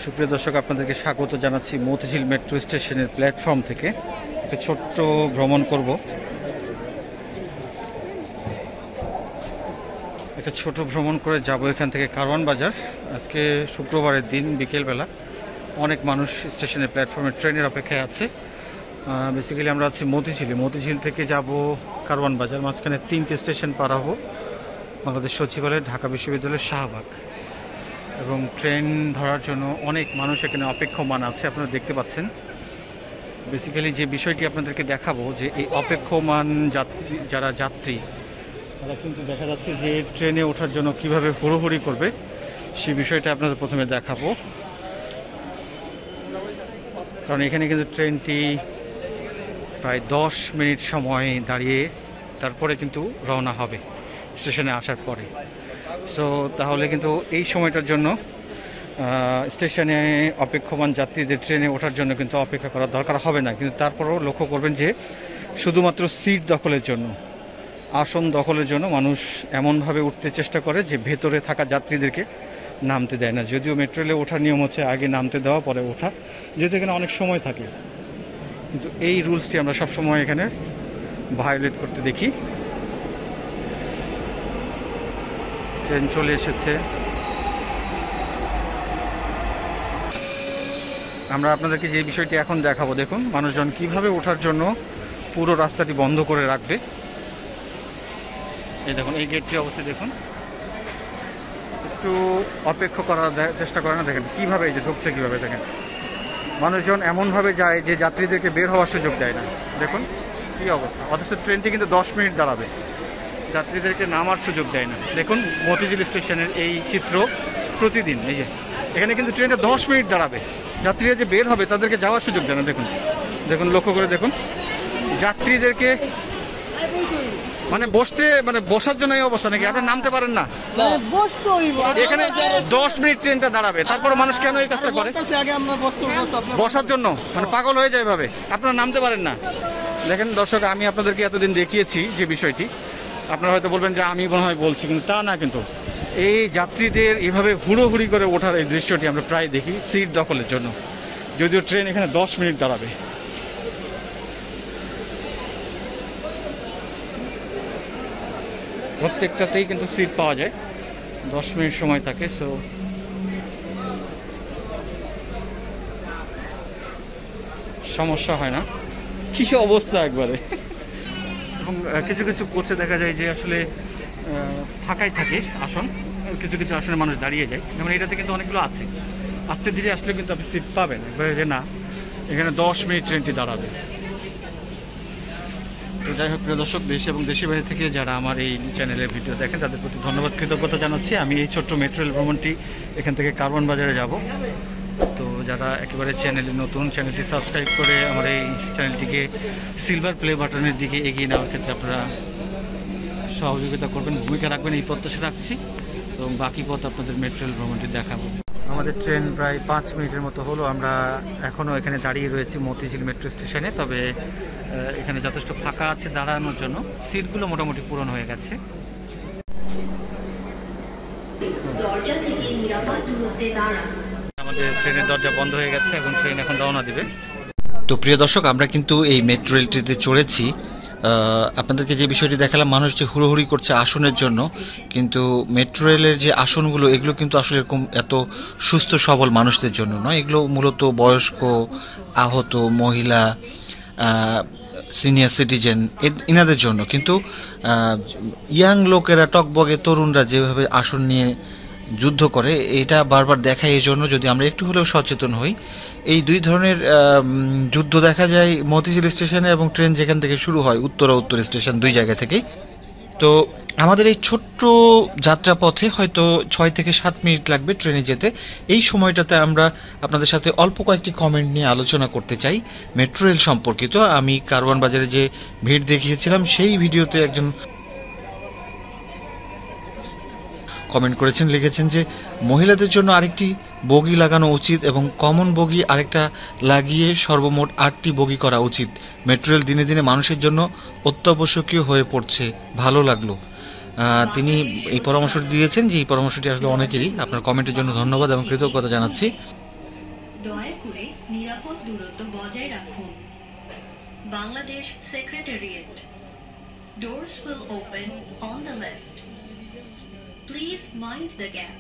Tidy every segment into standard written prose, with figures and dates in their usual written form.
সুপ্রিয় দর্শক, আপনাদেরকে স্বাগত জানাচ্ছি মতিঝিল মেট্রো স্টেশনের প্ল্যাটফর্ম থেকে। একটা ছোট্ট ভ্রমণ করব, একটা ছোট ভ্রমণ করে যাব এখান থেকে কারওয়ান বাজার। আজকে শুক্রবারের দিন, বিকেলবেলা অনেক মানুষ স্টেশনের প্ল্যাটফর্মে ট্রেনের অপেক্ষায় আছে। বেসিক্যালি আমরা আছি মতিঝিল থেকে যাব কারওয়ান বাজার। মাঝখানে 3টে স্টেশন পার হবো, বাংলাদেশ সচিবালয়, ঢাকা বিশ্ববিদ্যালয়ের শাহবাগ। এবং ট্রেন ধরার জন্য অনেক মানুষ এখানে অপেক্ষমান আছে, আপনারা দেখতে পাচ্ছেন। বেসিক্যালি যে বিষয়টি আপনাদেরকে দেখাবো, যে এই অপেক্ষমান যাত্রী তারা কিন্তু দেখা যাচ্ছে যে ট্রেনে ওঠার জন্য কিভাবে হুড়োহুড়ি করবে, সেই বিষয়টা আপনাদের প্রথমে দেখাবো। কারণ এখানে কিন্তু ট্রেনটি প্রায় 10 মিনিট সময় দাঁড়িয়ে তারপরে কিন্তু রওনা হবে স্টেশনে আসার পরে। সো তাহলে কিন্তু এই সময়টার জন্য স্টেশনে অপেক্ষমান যাত্রীদের ট্রেনে ওঠার জন্য কিন্তু অপেক্ষা করার দরকার হবে না। কিন্তু তারপরেও লক্ষ্য করবেন যে শুধুমাত্র সিট দখলের জন্য, আসন দখলের জন্য মানুষ এমনভাবে উঠতে চেষ্টা করে যে ভেতরে থাকা যাত্রীদেরকে নামতে দেয় না। যদিও মেট্রো রেলে ওঠার নিয়ম হচ্ছে আগে নামতে দেওয়া, পরে ওঠা, যেহেতু এখানে অনেক সময় থাকে। কিন্তু এই রুলসটি আমরা সবসময় এখানে ভায়োলেট করতে দেখি। ট্রেন চলে এসেছে। আমরা আপনাদেরকে যে বিষয়টি এখন দেখাবো, দেখুন মানুষজন কিভাবে ওঠার জন্য পুরো রাস্তাটি বন্ধ করে রাখবে। এই দেখুন, এই গেটটি অবশ্যই দেখুন, একটু অপেক্ষা করার চেষ্টা করে না, দেখেন কিভাবে এই যে ঢুকছে, কিভাবে দেখেন মানুষজন এমনভাবে যায় যে যাত্রীদেরকে বের হওয়ার সুযোগ দেয় না। দেখুন কী অবস্থা, অথচ ট্রেনটি কিন্তু 10 মিনিট দাঁড়াবে, যাত্রীদেরকে নামার সুযোগ দেয় না। দেখুন মতিঝিল স্টেশনের এই চিত্র প্রতিদিন। এই যে এখানে কিন্তু ট্রেনটা 10 মিনিট দাঁড়াবে, যাত্রীরা যে বের হবে তাদেরকে যাওয়ার সুযোগ দেয় না। দেখুন দেখুন, লক্ষ্য করে দেখুন, যাত্রীদেরকে বসার জন্য এই অবস্থা নাকি? আপনারা নামতে পারেন না? এখানে 10 মিনিট ট্রেনটা দাঁড়াবে, তারপরে মানুষ কেন এই কাজটা করে? বসার জন্য, পাগল হয়ে যায় ভাবে। আপনারা নামতে পারেন না। দেখেন দর্শক, আমি আপনাদেরকে এতদিন দেখিয়েছি যে বিষয়টি, আপনারা হয়তো বলবেন যে আমি মনে হয় বলছি, কিন্তু তা না। কিন্তু এই যাত্রীদের এভাবে হুড়োহুড়ি করে ওঠার এই দৃশ্যটি আমরা প্রায় দেখি সিট দখলের জন্য, যদিও ট্রেন এখানে 10 মিনিট দাঁড়াবে। প্রত্যেকটাতেই কিন্তু সিট পাওয়া যায়, 10 মিনিট সময় থাকে। সো সমস্যা হয় না। কি অবস্থা একবারে। এবং কিছু কিছু কোচে দেখা যায় যে আসলে ফাঁকাই থাকে আসন, কিছু কিছু আসনে মানুষ দাঁড়িয়ে যায়। যেমন এটাতে কিন্তু অনেকগুলো আছে, আস্তে ধীরে আসলে কিন্তু আপনি সিট পাবেন। একবারে যে না, এখানে 10 মিনিট ট্রেনটি দাঁড়াবে। তো যাই হোক, প্রিয় দর্শক, দেশ এবং দেশের বাইরে থেকে যারা আমার এই চ্যানেলের ভিডিও দেখেন তাদের প্রতি ধন্যবাদ, কৃতজ্ঞতা জানাচ্ছি। আমি এই ছোট্ট মেট্রো রেল ভ্রমণটি এখান থেকে কারওয়ান বাজারে যাব। তো যারা একেবারে চ্যানেলে নতুন, চ্যানেলটি সাবস্ক্রাইব করে আমার এই চ্যানেলটিকে সিলভার প্লে বাটনের দিকে এগিয়ে নেওয়ার ক্ষেত্রে আপনারা সহযোগিতা করবেন, ভূমিকা রাখবেন, এই প্রত্যাশা রাখছি। এবং বাকি পথ আপনাদের মেট্রো রেল ভ্রমণটি দেখাবো। আমাদের ট্রেন প্রায় 5 মিনিটের মতো হলো। আমরা এখনও এখানে দাঁড়িয়ে রয়েছি মতিঝিল মেট্রো স্টেশনে। তবে এখানে যথেষ্ট ফাঁকা আছে দাঁড়ানোর জন্য, সিটগুলো মোটামুটি পূরণ হয়ে গেছে। আমাদের ট্রেনের দরজা বন্ধ হয়ে গেছে, এবং ট্রেন এখন রওনা দিবে। তো প্রিয় দর্শক, আমরা কিন্তু এই মেট্রো রেলটিতে চড়েছি। আপনাদেরকে যে বিষয়টি দেখালাম, মানুষ যে হুড়োহুড়ি করছে আসনের জন্য, কিন্তু মেট্রো রেলের যে আসনগুলো, এগুলো কিন্তু আসলে এরকম এত সুস্থ সবল মানুষদের জন্য নয়। এগুলো মূলত বয়স্ক, আহত, মহিলা, সিনিয়র সিটিজেন, এনাদের জন্য। কিন্তু ইয়াং লোকেরা, টকবগে তরুণরা যেভাবে আসন নিয়ে যুদ্ধ করে, এটা বারবার দেখায়। এই জন্য যদি আমরা একটু হলেও সচেতন হই, এই দুই ধরনের যুদ্ধ দেখা যায় মতিঝিল স্টেশনে, এবং ট্রেন যেখান থেকে শুরু হয় উত্তর স্টেশন, দুই জায়গা থেকেই। তো আমাদের এই ছোট্ট যাত্রাপথে হয়তো 6 থেকে 7 মিনিট লাগবে ট্রেনে যেতে। এই সময়টাতে আমরা আপনাদের সাথে অল্প কয়েকটি কমেন্ট নিয়ে আলোচনা করতে চাই মেট্রো রেল সম্পর্কিত। আমি কারওয়ান বাজারে যে ভিড় দেখিয়েছিলাম, সেই ভিডিওতে একজন কমেন্ট করেছেন, লিখেছেন যে মহিলাদের জন্য আরেকটি বগি লাগানো উচিত, এবং কমন বগি আরেকটা লাগিয়ে সর্বমোট 8টি বগি করা উচিত। মেট্রো রেল দিনে দিনে মানুষের জন্য অত্যাবশ্যকীয় হয়ে পড়ছে। ভালো লাগলো। তিনি এই পরামর্শ দিয়েছেন, যে এই পরামর্শটি আসলে অনেকেরই। আপনার কমেন্টের জন্য ধন্যবাদ এবং কৃতজ্ঞতা জানাচ্ছি। দয়া করে নিরাপদ দূরত্ব বজায় রাখুন। Bangladesh secretariat. Doors will open on the left. Please mind the gap.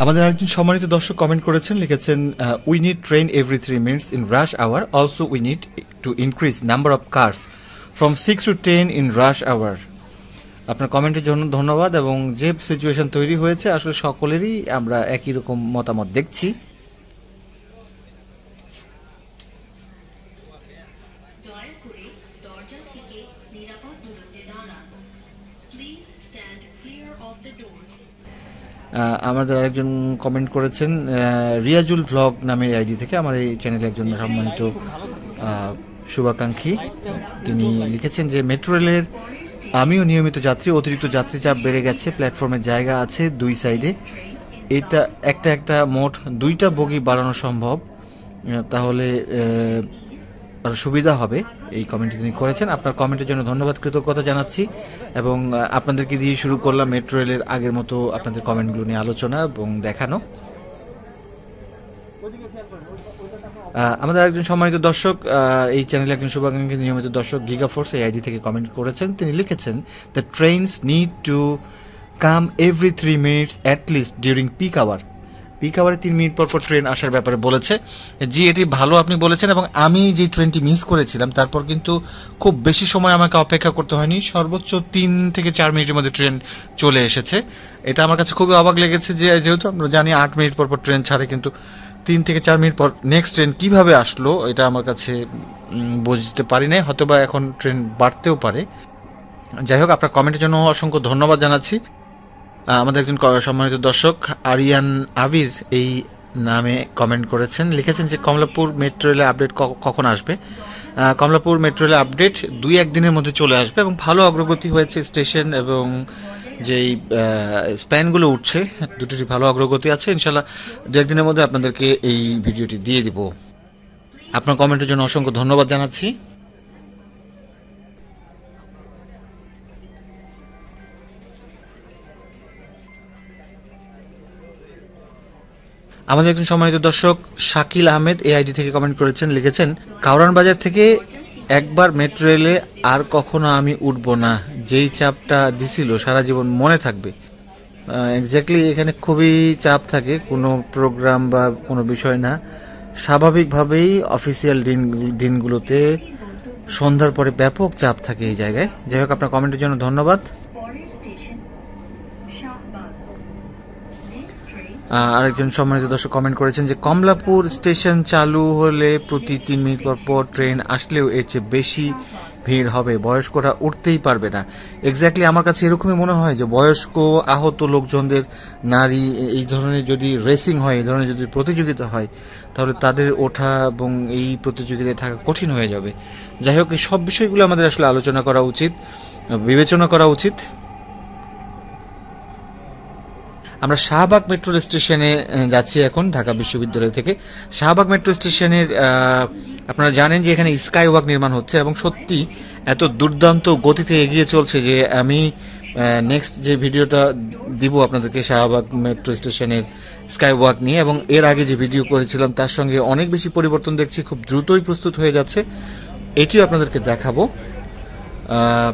আমাদের একজন সম্মানিত দর্শক কমেন্ট করেছেন, লিখেছেন we need train every 3 minutes in rush hour, also we need to increase number of cars from 6 to 10 in rush hour. আপনার কমেন্টের জন্য ধন্যবাদ। এবং যে সিচুয়েশন তৈরি হয়েছে আসলে সকলেরই আমরা একই রকম মতামত দেখছি। দয়া করে দরজা থেকে নিরাপদ দূরত্বে দাঁড়ান। Please stand clear of the doors. আমাদের আরেকজন কমেন্ট করেছেন রিয়াজুল ভ্লগ নামের আইডি থেকে, আমার এই চ্যানেলে একজন সম্মানিত শুভাকাঙ্ক্ষী। তিনি লিখেছেন যে মেট্রো রেলের আমিও নিয়মিত যাত্রী, অতিরিক্ত যাত্রী চাপ বেড়ে গেছে, প্ল্যাটফর্মের জায়গা আছে 2 সাইডে, এটা একটা মোট 2টা বগি বাড়ানো সম্ভব, তাহলে আরো সুবিধা হবে। এই কমেন্টটি তিনি করেছেন। আপনার কমেন্টের জন্য ধন্যবাদ, কৃতজ্ঞতা জানাচ্ছি। এবং আপনাদেরকে দিয়ে শুরু করলাম মেট্রো রেলের আগের মতো আপনাদের কমেন্টগুলো নিয়ে আলোচনা এবং দেখানো। আমাদের একজন সম্মানিত দর্শক, এই চ্যানেলে একজন শুভাকাঙ্ক্ষী নিয়মিত দর্শক গিগাফোর্স এই আইডি থেকে কমেন্ট করেছেন। তিনি লিখেছেন the trains need to come every 3 minutes at least during peak hour. Peak আওয়ারে 3 মিনিট পর ট্রেন আসার ব্যাপারে বলেছে। জি, এটি ভালো আপনি বলেছেন। এবং আমি যে ট্রেনটি মিস করেছিলাম তারপর কিন্তু খুব বেশি সময় আমাকে অপেক্ষা করতে হয়নি, সর্বোচ্চ 3 থেকে 4 মিনিটের মধ্যে ট্রেন চলে এসেছে। এটা আমার কাছে খুবই অবাক লেগেছে যে যেহেতু আমরা জানি 8 মিনিট পর ট্রেন ছাড়ে, কিন্তু 3 থেকে 4 মিনিট পর নেক্সট ট্রেন কিভাবে আসলো এটা আমার কাছে বুঝতে পারি নাই। হয়তোবা এখন ট্রেন বাড়তেও পারে। যাই হোক, আপনার কমেন্টের জন্য অসংখ্য ধন্যবাদ জানাচ্ছি। আমাদের একজন সম্মানিত দর্শক আরিয়ান আবির এই নামে কমেন্ট করেছেন, লিখেছেন যে কমলাপুর মেট্রো রেলের আপডেট কখন আসবে। কমলাপুর মেট্রো রেলের আপডেট 2-1 দিনের মধ্যে চলে আসবে এবং ভালো অগ্রগতি হয়েছে স্টেশন এবং যেই স্প্যানগুলো উঠছে দুটোরই ভালো অগ্রগতি আছে। ইনশাল্লাহ 2-1 দিনের মধ্যে আপনাদেরকে এই ভিডিওটি দিয়ে দিব। আপনার কমেন্টের জন্য অসংখ্য ধন্যবাদ জানাচ্ছি। আমাদের একজন সম্মানিত দর্শক শাকিল আহমেদ এই আইডি থেকে কমেন্ট করেছেন, লিখেছেন কাউরান বাজার থেকে একবার মেট্রো রেলে আর কখনো আমি উঠব না, যেই চাপটা দিছিল সারা জীবন মনে থাকবে। এক্স্যাক্টলি এখানে খুবই চাপ থাকে, কোনো প্রোগ্রাম বা কোনো বিষয় না, স্বাভাবিকভাবেই অফিসিয়াল দিনগুলোতে সন্ধ্যার পরে ব্যাপক চাপ থাকে এই জায়গায়। যাই হোক, আপনার কমেন্টের জন্য ধন্যবাদ। আরেকজন সম্মানিত দর্শক কমেন্ট করেছেন যে কমলাপুর স্টেশন চালু হলে প্রতি 3 মিনিট পর ট্রেন আসলেও এর চেয়ে বেশি ভিড় হবে, বয়স্করা উঠতেই পারবে না। এক্স্যাক্টলি আমার কাছে এরকমই মনে হয় যে বয়স্ক আহত লোকজনদের, নারী, এই ধরনের যদি রেসিং হয়, এই ধরনের যদি প্রতিযোগিতা হয়, তাহলে তাদের ওঠা এবং এই প্রতিযোগিতায় থাকা কঠিন হয়ে যাবে। যাই হোক, এই সব বিষয়গুলো আমাদের আসলে আলোচনা করা উচিত, বিবেচনা করা উচিত। আমরা শাহবাগ মেট্রো স্টেশনে যাচ্ছি এখন ঢাকা বিশ্ববিদ্যালয় থেকে। শাহবাগ মেট্রো স্টেশনের আপনারা জানেন যে এখানে স্কাই ওয়াক নির্মাণ হচ্ছে এবং সত্যি এত দুর্দান্ত গতিতে এগিয়ে চলছে যে আমি নেক্সট যে ভিডিওটা দিব আপনাদেরকে শাহবাগ মেট্রো স্টেশনের স্কাই ওয়াক নিয়ে, এবং এর আগে যে ভিডিও করেছিলাম তার সঙ্গে অনেক বেশি পরিবর্তন দেখছি, খুব দ্রুতই প্রস্তুত হয়ে যাচ্ছে, এটিও আপনাদেরকে দেখাবো।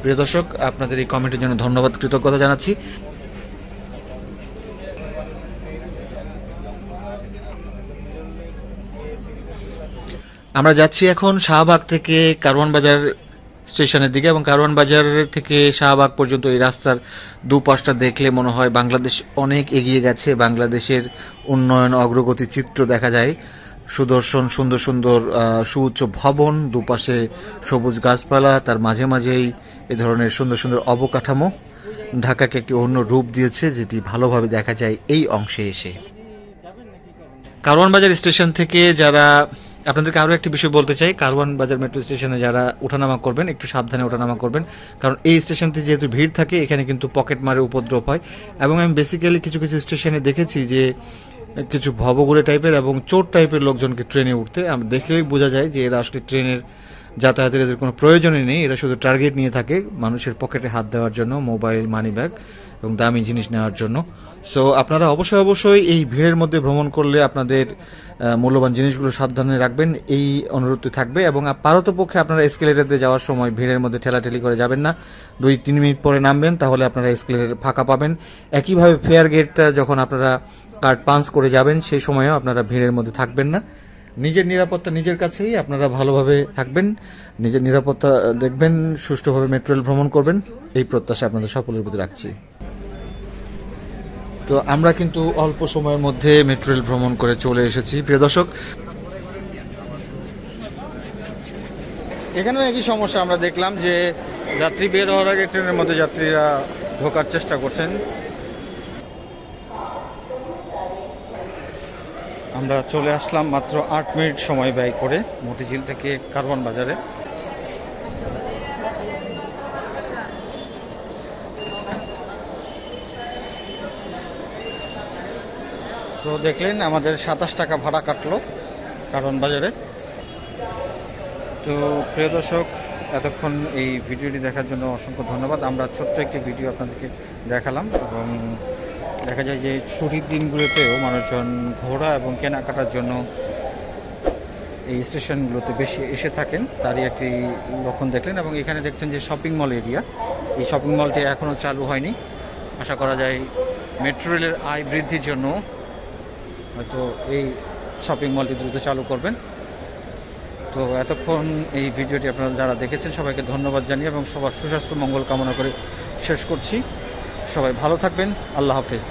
প্রিয় দর্শক, আপনাদের এই কমেন্টের জন্য ধন্যবাদ, কৃতজ্ঞতা জানাচ্ছি। আমরা যাচ্ছি এখন শাহবাগ থেকে কারওয়ান বাজার স্টেশনের দিকে, এবং কারওয়ান বাজার থেকে শাহবাগ পর্যন্ত এই রাস্তার দুপাশটা দেখলে মনে হয় বাংলাদেশ অনেক এগিয়ে গেছে। বাংলাদেশের উন্নয়ন অগ্রগতি চিত্র দেখা যায়। সুদর্শন সুন্দর সুন্দর সুউচ্চ ভবন, দুপাশে সবুজ গাছপালা, তার মাঝে মাঝেই এ ধরনের সুন্দর সুন্দর অবকাঠামো ঢাকাকে একটি অন্য রূপ দিয়েছে, যেটি ভালোভাবে দেখা যায় এই অংশে এসে। কারওয়ান বাজার স্টেশন থেকে যারা, আপনাদেরকে আরও একটি বিষয় বলতে চাই, কারওয়ান বাজার মেট্রো স্টেশনে যারা ওঠানামা করবেন একটু সাবধানে ওঠানামা করবেন, কারণ এই স্টেশনটি যেহেতু ভিড় থাকে এখানে কিন্তু পকেট মারে উপদ্রব হয়। এবং আমি বেসিক্যালি কিছু কিছু স্টেশনে দেখেছি যে কিছু ভবঘুরে টাইপের এবং চোর টাইপের লোকজনকে ট্রেনে উঠতে, দেখলেই বোঝা যায় যে এরা আসলে ট্রেনের যাতায়াতের এদের কোনো প্রয়োজনই নেই। এরা শুধু টার্গেট নিয়ে থাকে মানুষের পকেটে হাত দেওয়ার জন্য, মোবাইল, মানি ব্যাগ এবং দামি জিনিস নেওয়ার জন্য। সো আপনারা অবশ্যই এই ভিড়ের মধ্যে ভ্রমণ করলে আপনাদের মূল্যবান জিনিসগুলো সাবধানে রাখবেন, এই অনুরোধটি থাকবে। এবং পারতপক্ষে আপনারা এসকেলেটরে যাওয়ার সময় ভিড়ের মধ্যে ঠেলাঠেলি করে যাবেন না, 2-3 মিনিট পরে নামবেন, তাহলে আপনারা এসকেলেটর ফাঁকা পাবেন। একইভাবে ফেয়ার গেটটা যখন আপনারা কার্ড পাঞ্চ করে যাবেন সেই সময়ও আপনারা ভিড়ের মধ্যে থাকবেন না। নিজের নিরাপত্তা নিজের কাছেই, আপনারা ভালোভাবে থাকবেন, নিজের নিরাপত্তা দেখবেন, সুষ্ঠুভাবে মেট্রো রেল ভ্রমণ করবেন, এই প্রত্যাশা আপনাদের সকলের প্রতি রাখছি। তো আমরা কিন্তু অল্প সময়ের মধ্যে মেট্রো রেল ভ্রমণ করে চলে এসেছি প্রিয় দর্শক। এখানেও একই সমস্যা আমরা দেখলাম যে যাত্রী বের হওয়ার আগে ট্রেনের মধ্যে যাত্রীরা ঢোকার চেষ্টা করছেন। আমরা চলে আসলাম মাত্র 8 মিনিট সময় ব্যয় করে মতিঝিল থেকে কারওয়ান বাজারে। তো দেখলেন আমাদের 27 টাকা ভাড়া কাটলো কারওয়ান বাজারে। তো প্রিয় দর্শক, এতক্ষণ এই ভিডিওটি দেখার জন্য অসংখ্য ধন্যবাদ। আমরা ছোট্ট একটি ভিডিও আপনাদেরকে দেখালাম এবং দেখা যায় যে ছুটির দিনগুলোতেও মানুষজন ঘোরা এবং কেনাকাটার জন্য এই স্টেশনগুলোতে বেশি এসে থাকেন, তারই একটি লক্ষণ দেখলেন। এবং এখানে দেখছেন যে শপিং মল এরিয়া, এই শপিং মলটি এখনও চালু হয়নি। আশা করা যায় মেট্রো রেলের আয় বৃদ্ধির জন্য হয়তো এই শপিং মলটি দ্রুত চালু করবেন। তো এতক্ষণ এই ভিডিওটি আপনারা যারা দেখেছেন সবাইকে ধন্যবাদ জানিয়ে এবং সবার সুস্বাস্থ্য মঙ্গল কামনা করে শেষ করছি। সবাই ভালো থাকবেন। আল্লাহ হাফেজ।